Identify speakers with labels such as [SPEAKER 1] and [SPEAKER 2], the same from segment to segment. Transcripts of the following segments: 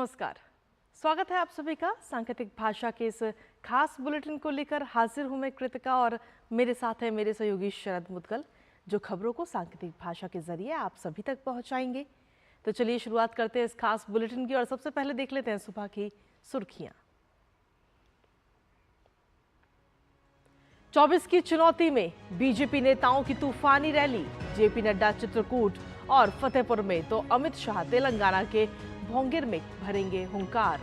[SPEAKER 1] नमस्कार, स्वागत है आप सभी का सांकेतिक भाषा के इस खास बुलेटिन को लेकर हाजिर हूं मैं कृतिका और मेरे साथ है मेरे सहयोगी शरद मुदगल, जो खबरों को सांकेतिक भाषा के जरिए आप सभी तक पहुंचाएंगे। तो चलिए शुरुआत करते हैं इस खास बुलेटिन की और सबसे पहले देख लेते हैं सुबह की सुर्खियां। 24 की चुनौती में बीजेपी नेताओं की तूफानी रैली, जेपी नड्डा चित्रकूट और फतेहपुर में तो अमित शाह तेलंगाना के भोंगिर में भरेंगे हुंकार।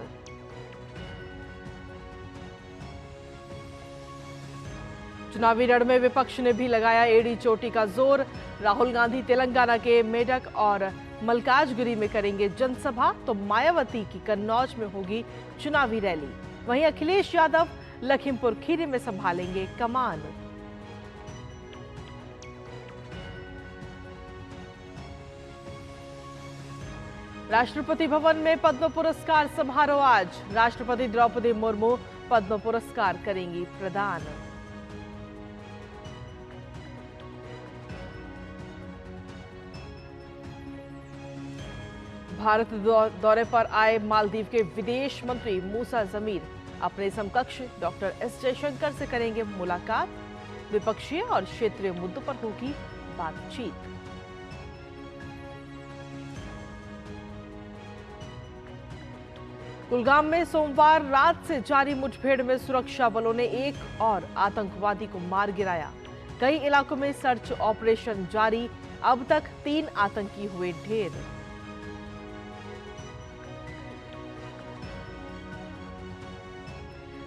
[SPEAKER 1] चुनावी रण में विपक्ष ने भी लगाया एड़ी चोटी का जोर, राहुल गांधी तेलंगाना के मेडक और मल्काजगिरी में करेंगे जनसभा, तो मायावती की कन्नौज में होगी चुनावी रैली। वहीं अखिलेश यादव लखीमपुर खीरी में संभालेंगे कमान। राष्ट्रपति भवन में पद्म पुरस्कार समारोह आज, राष्ट्रपति द्रौपदी मुर्मू पद्म पुरस्कार करेंगी प्रदान। भारत दौरे पर आए मालदीव के विदेश मंत्री मूसा जमीर अपने समकक्ष डॉक्टर एस जयशंकर से करेंगे मुलाकात, द्विपक्षीय और क्षेत्रीय मुद्दों पर होगी बातचीत। कुलगाम में सोमवार रात से जारी मुठभेड़ में सुरक्षा बलों ने एक और आतंकवादी को मार गिराया। कई इलाकों में सर्च ऑपरेशन जारी, अब तक 3 आतंकी हुए ढेर।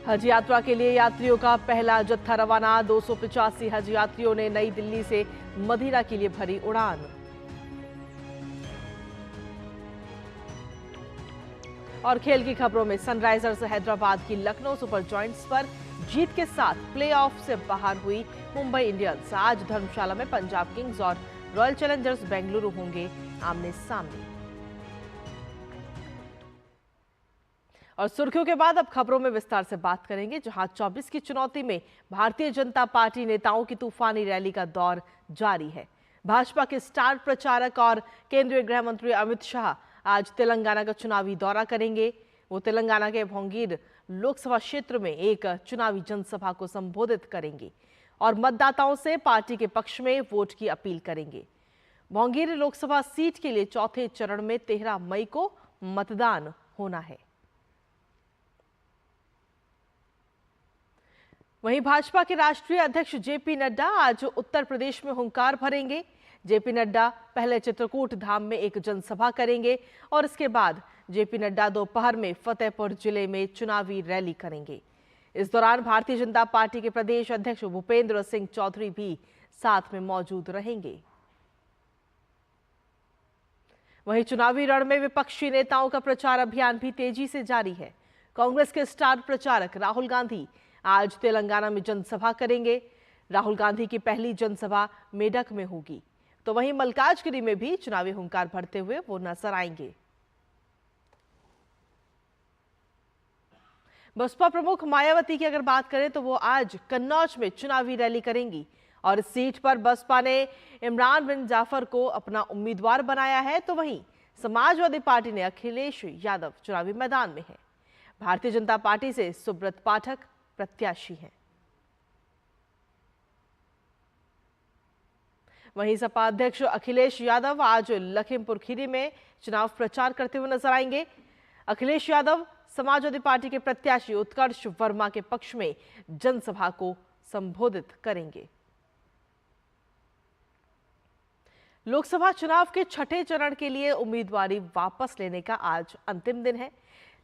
[SPEAKER 1] हज यात्रा के लिए यात्रियों का पहला जत्था रवाना, 285 हज यात्रियों ने नई दिल्ली से मदिरा के लिए भरी उड़ान। और खेल की खबरों में सनराइजर्स हैदराबाद की लखनऊ सुपर जॉयंट्स पर जीत के साथ प्लेऑफ से बाहर हुई मुंबई इंडियंस। आज धर्मशाला में पंजाब किंग्स और रॉयल चैलेंजर्स बेंगलुरु होंगे आमने सामने। और सुर्खियों के बाद अब खबरों में विस्तार से बात करेंगे, जहां 24 की चुनौती में भारतीय जनता पार्टी नेताओं की तूफानी रैली का दौर जारी है। भाजपा के स्टार प्रचारक और केंद्रीय गृह मंत्री अमित शाह आज तेलंगाना का चुनावी दौरा करेंगे। वो तेलंगाना के भोंगिर लोकसभा क्षेत्र में एक चुनावी जनसभा को संबोधित करेंगे और मतदाताओं से पार्टी के पक्ष में वोट की अपील करेंगे। भोंगिर लोकसभा सीट के लिए चौथे चरण में 13 मई को मतदान होना है। वहीं भाजपा के राष्ट्रीय अध्यक्ष जेपी नड्डा आज उत्तर प्रदेश में हुंकार भरेंगे। जेपी नड्डा पहले चित्रकूट धाम में एक जनसभा करेंगे और इसके बाद जेपी नड्डा दोपहर में फतेहपुर जिले में चुनावी रैली करेंगे। इस दौरान भारतीय जनता पार्टी के प्रदेश अध्यक्ष भूपेंद्र सिंह चौधरी भी साथ में मौजूद रहेंगे। वहीं चुनावी रण में विपक्षी नेताओं का प्रचार अभियान भी तेजी से जारी है। कांग्रेस के स्टार प्रचारक राहुल गांधी आज तेलंगाना में जनसभा करेंगे। राहुल गांधी की पहली जनसभा मेडक में होगी, तो वहीं मल्काजगिरी में भी चुनावी हुंकार भरते हुए वो नजर आएंगे। बसपा प्रमुख मायावती की अगर बात करें तो वो आज कन्नौज में चुनावी रैली करेंगी और इस सीट पर बसपा ने इमरान बिन जाफर को अपना उम्मीदवार बनाया है, तो वहीं समाजवादी पार्टी ने अखिलेश यादव चुनावी मैदान में है। भारतीय जनता पार्टी से सुब्रत पाठक प्रत्याशी हैं। वहीं सपा अध्यक्ष अखिलेश यादव आज लखीमपुर खीरी में चुनाव प्रचार करते हुए नजर आएंगे। अखिलेश यादव समाजवादी पार्टी के प्रत्याशी उत्कर्ष वर्मा के पक्ष में जनसभा को संबोधित करेंगे। लोकसभा चुनाव के छठे चरण के लिए उम्मीदवारी वापस लेने का आज अंतिम दिन है।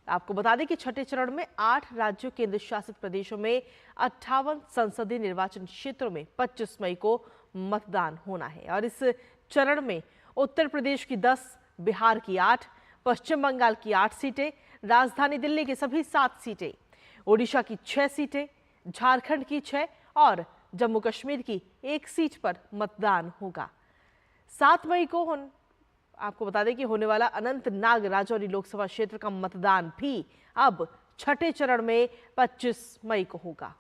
[SPEAKER 1] आपको बता दें कि छठे चरण में 8 राज्यों केंद्र शासित प्रदेशों में 58 संसदीय निर्वाचन क्षेत्रों में 25 मई को मतदान होना है और इस चरण में उत्तर प्रदेश की 10, बिहार की 8, पश्चिम बंगाल की 8 सीटें, राजधानी दिल्ली की सभी 7 सीटें, ओडिशा की 6 सीटें, झारखंड की 6 और जम्मू कश्मीर की 1 सीट पर मतदान होगा। 7 मई को आपको बता दें कि होने वाला अनंतनाग राजौरी लोकसभा क्षेत्र का मतदान भी अब छठे चरण में 25 मई को होगा।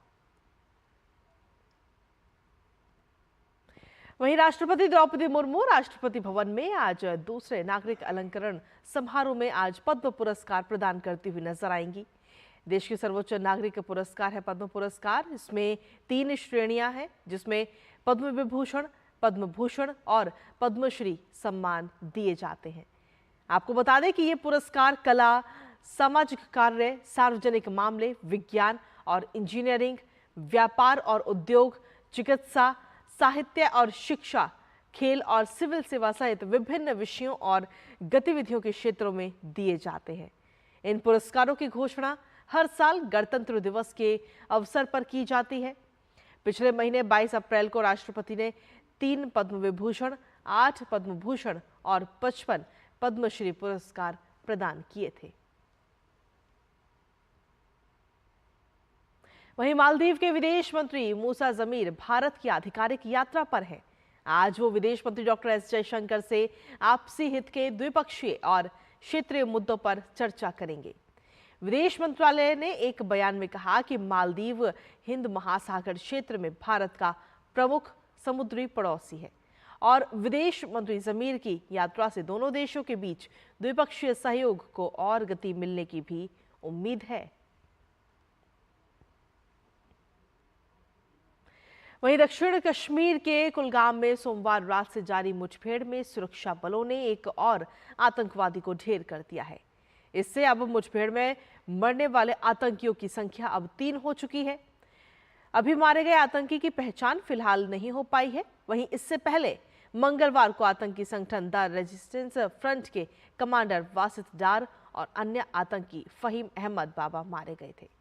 [SPEAKER 1] वहीं राष्ट्रपति द्रौपदी मुर्मू राष्ट्रपति भवन में आज दूसरे नागरिक अलंकरण समारोह में आज पद्म पुरस्कार प्रदान करती हुई नजर आएंगी। देश की सर्वोच्च नागरिक पुरस्कार है पद्म पुरस्कार। इसमें 3 श्रेणियां हैं, जिसमें पद्म विभूषण, पद्म भूषण और पद्मश्री सम्मान दिए जाते हैं। आपको बता दें कि ये पुरस्कार कला, सामाजिक कार्य, सार्वजनिक मामले, विज्ञान और इंजीनियरिंग, व्यापार और उद्योग, चिकित्सा, साहित्य और शिक्षा, खेल और सिविल सेवा सहित विभिन्न विषयों और गतिविधियों के क्षेत्रों में दिए जाते हैं। इन पुरस्कारों की घोषणा हर साल गणतंत्र दिवस के अवसर पर की जाती है। पिछले महीने 22 अप्रैल को राष्ट्रपति ने 3 पद्म विभूषण, 8 पद्म भूषण और 55 पद्मश्री पुरस्कार प्रदान किए थे। वहीं मालदीव के विदेश मंत्री मूसा जमीर भारत की आधिकारिक यात्रा पर हैं। आज वो विदेश मंत्री डॉक्टर एस जयशंकर से आपसी हित के द्विपक्षीय और क्षेत्रीय मुद्दों पर चर्चा करेंगे। विदेश मंत्रालय ने एक बयान में कहा कि मालदीव हिंद महासागर क्षेत्र में भारत का प्रमुख समुद्री पड़ोसी है और विदेश मंत्री जमीर की यात्रा से दोनों देशों के बीच द्विपक्षीय सहयोग को और गति मिलने की भी उम्मीद है। वहीं दक्षिण कश्मीर के कुलगाम में सोमवार रात से जारी मुठभेड़ में सुरक्षा बलों ने एक और आतंकवादी को ढेर कर दिया है। इससे अब मुठभेड़ में मरने वाले आतंकियों की संख्या अब 3 हो चुकी है। अभी मारे गए आतंकी की पहचान फिलहाल नहीं हो पाई है। वहीं इससे पहले मंगलवार को आतंकी संगठन द रेजिस्टेंस फ्रंट के कमांडर वासित डार और अन्य आतंकी फहीम अहमद बाबा मारे गए थे।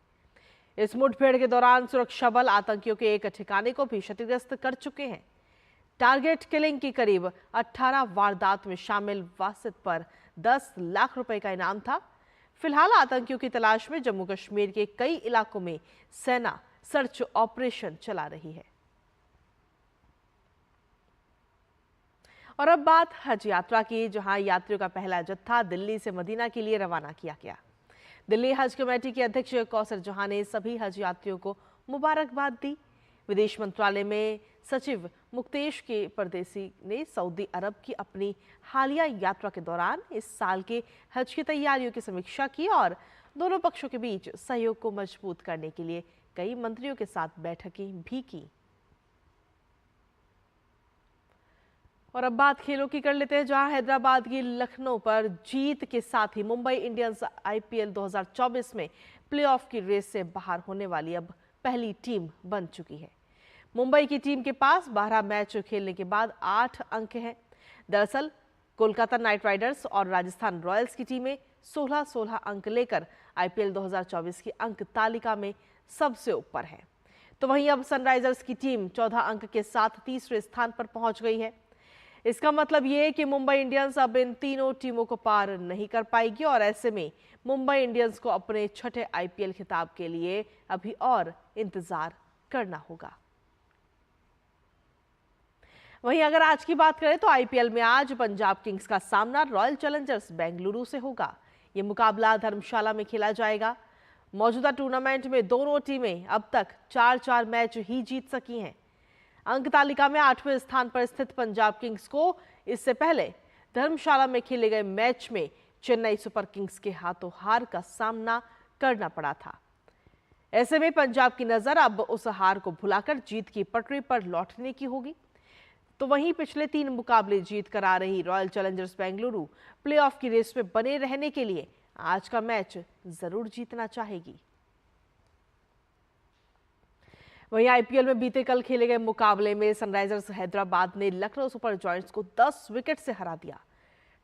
[SPEAKER 1] इस मुठभेड़ के दौरान सुरक्षा बल आतंकियों के एक ठिकाने को भी क्षतिग्रस्त कर चुके हैं। टारगेट किलिंग की करीब 18 वारदात में शामिल वासित पर 10 लाख रुपए का इनाम था। फिलहाल आतंकियों की तलाश में जम्मू कश्मीर के कई इलाकों में सेना सर्च ऑपरेशन चला रही है। और अब बात हज यात्रा की, जहां यात्रियों का पहला जत्था दिल्ली से मदीना के लिए रवाना किया गया। दिल्ली हज कमेटी के अध्यक्ष कौसर जहां ने सभी हज यात्रियों को मुबारकबाद दी। विदेश मंत्रालय में सचिव मुक्तेश के परदेसी ने सऊदी अरब की अपनी हालिया यात्रा के दौरान इस साल के हज की तैयारियों की समीक्षा की और दोनों पक्षों के बीच सहयोग को मजबूत करने के लिए कई मंत्रियों के साथ बैठकें भी की। और अब बात खेलों की कर लेते हैं, जहां हैदराबाद की लखनऊ पर जीत के साथ ही मुंबई इंडियंस आईपीएल 2024 में प्लेऑफ की रेस से बाहर होने वाली अब पहली टीम बन चुकी है। मुंबई की टीम के पास 12 मैच खेलने के बाद 8 अंक हैं। दरअसल कोलकाता नाइट राइडर्स और राजस्थान रॉयल्स की टीमें 16-16 अंक लेकर आईपीएल 2024 की अंक तालिका में सबसे ऊपर है। तो वहीं अब सनराइजर्स की टीम 14 अंक के साथ तीसरे स्थान पर पहुंच गई है। इसका मतलब ये है कि मुंबई इंडियंस अब इन तीनों टीमों को पार नहीं कर पाएगी और ऐसे में मुंबई इंडियंस को अपने छठे आईपीएल खिताब के लिए अभी और इंतजार करना होगा। वहीं अगर आज की बात करें तो आईपीएल में आज पंजाब किंग्स का सामना रॉयल चैलेंजर्स बेंगलुरु से होगा। ये मुकाबला धर्मशाला में खेला जाएगा। मौजूदा टूर्नामेंट में दोनों टीमें अब तक 4-4 मैच ही जीत सकी हैं। अंक तालिका में 8वें स्थान पर स्थित पंजाब किंग्स को इससे पहले धर्मशाला में खेले गए मैच में चेन्नई सुपर किंग्स के हाथों हार का सामना करना पड़ा था। ऐसे में पंजाब की नजर अब उस हार को भुलाकर जीत की पटरी पर लौटने की होगी। तो वहीं पिछले 3 मुकाबले जीत कर आ रही रॉयल चैलेंजर्स बेंगलुरु प्लेऑफ की रेस में बने रहने के लिए आज का मैच जरूर जीतना चाहेगी। वहीं आईपीएल में बीते कल खेले गए मुकाबले में सनराइजर्स हैदराबाद ने लखनऊ सुपर जायंट्स को 10 विकेट से हरा दिया।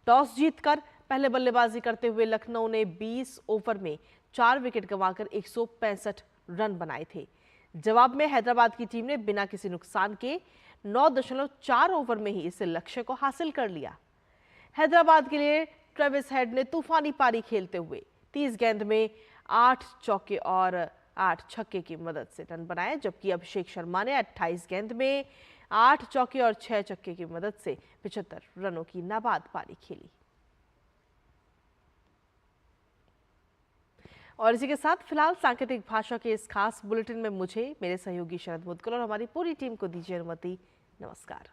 [SPEAKER 1] टॉस जीतकर पहले बल्लेबाजी करते हुए लखनऊ ने 20 ओवर में 4 विकेट गंवाकर 165 रन बनाए थे। जवाब में हैदराबाद की टीम ने बिना किसी नुकसान के 9.4 ओवर में ही इस लक्ष्य को हासिल कर लिया। हैदराबाद के लिए ट्रेविस हेड ने तूफानी पारी खेलते हुए 30 गेंद में 8 चौके और 8 छक्के की मदद से रन बनाए, जबकि अभिषेक शर्मा ने 28 गेंद में 8 चौके और 6 छक्के की मदद से 75 रनों की नाबाद पारी खेली। और इसी के साथ फिलहाल सांकेतिक भाषा के इस खास बुलेटिन में मुझे, मेरे सहयोगी शरद मुदगल और हमारी पूरी टीम को दीजिए अनुमति। नमस्कार।